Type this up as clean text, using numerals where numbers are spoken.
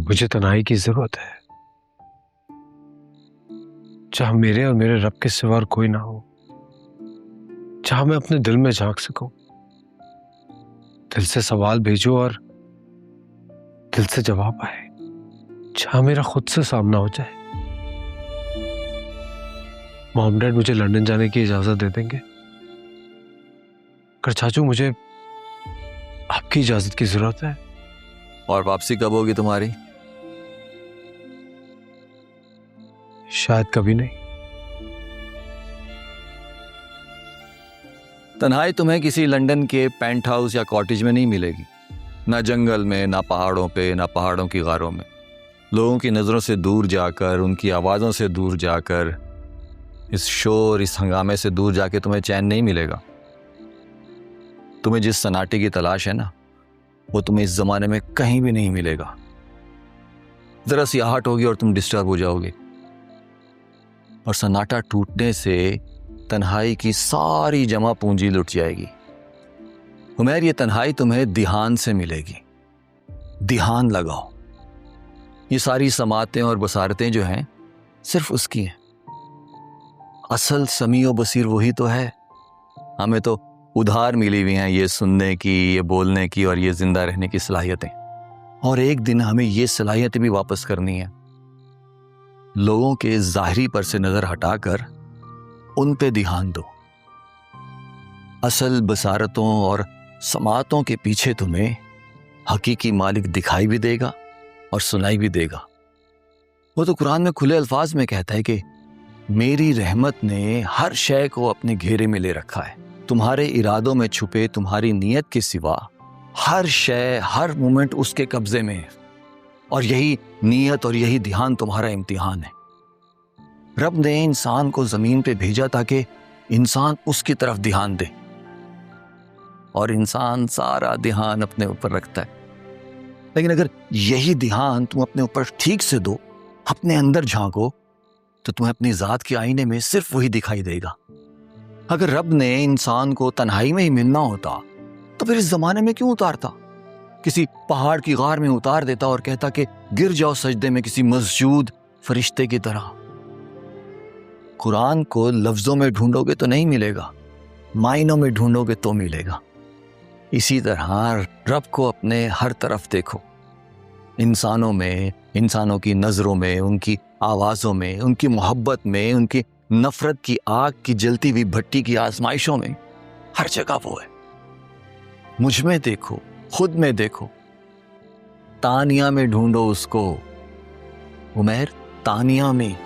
मुझे तन्हाई की जरूरत है, जहां मेरे और मेरे रब के सिवा कोई ना हो, जहां मैं अपने दिल में झांक सकूं, दिल से सवाल भेजो और दिल से जवाब आए, जहां मेरा खुद से सामना हो जाए। मॉम डैड मुझे लंदन जाने की इजाजत दे देंगे, कर चाचू मुझे आपकी इजाजत की जरूरत है। और वापसी कब होगी तुम्हारी? शायद कभी नहीं। तन्हाई तुम्हें किसी लंदन के पेंट हाउस या कॉटेज में नहीं मिलेगी, ना जंगल में, ना पहाड़ों पे, ना पहाड़ों की गारों में। लोगों की नज़रों से दूर जाकर, उनकी आवाज़ों से दूर जाकर, इस शोर, इस हंगामे से दूर जाके तुम्हें चैन नहीं मिलेगा। तुम्हें जिस सन्नाटे की तलाश है ना, वो तुम्हें इस ज़माने में कहीं भी नहीं मिलेगा। ज़रा सी आहट होगी और तुम डिस्टर्ब हो जाओगे, और सन्नाटा टूटने से तन्हाई की सारी जमा पूंजी लुट जाएगी। उमैर, ये तन्हाई तुम्हें ध्यान से मिलेगी। ध्यान लगाओ। ये सारी समातें और बसारतें जो हैं सिर्फ उसकी हैं। असल समीओ बसीर वही तो है। हमें तो उधार मिली हुई हैं ये सुनने की, ये बोलने की और ये जिंदा रहने की सलाहियतें, और एक दिन हमें ये सलाहियतें भी वापस करनी है। लोगों के ज़ाहिरी पर से नजर हटाकर उन पे ध्यान दो। असल बसारतों और समातों के पीछे तुम्हें हकीकी मालिक दिखाई भी देगा और सुनाई भी देगा। वो तो कुरान में खुले अल्फाज में कहता है कि मेरी रहमत ने हर शय को अपने घेरे में ले रखा है। तुम्हारे इरादों में छुपे तुम्हारी नीयत के सिवा हर शय, हर मोमेंट उसके कब्जे में है, और यही नीयत और यही ध्यान तुम्हारा इम्तिहान है। रब ने इंसान को जमीन पे भेजा ताकि इंसान उसकी तरफ ध्यान दे, और इंसान सारा ध्यान अपने ऊपर रखता है। लेकिन अगर यही ध्यान तुम अपने ऊपर ठीक से दो, अपने अंदर झांको, तो तुम्हें अपनी जात के आईने में सिर्फ वही दिखाई देगा। अगर रब ने इंसान को तन्हाई में ही मिलना होता तो फिर इस जमाने में क्यों उतारता? किसी पहाड़ की गार में उतार देता और कहता कि गिर जाओ सजदे में किसी मस्जूद फरिश्ते की तरह। कुरान को लफ्जों में ढूंढोगे तो नहीं मिलेगा, मायनों में ढूंढोगे तो मिलेगा। इसी तरह रब को अपने हर तरफ देखो, इंसानों में, इंसानों की नजरों में, उनकी आवाजों में, उनकी मोहब्बत में, उनकी नफरत की आग की जलती हुई भट्टी की आजमाइशों में, हर जगह वो है। मुझ में देखो, खुद में देखो, तानिया में ढूंढो उसको। उमैर, तानिया में,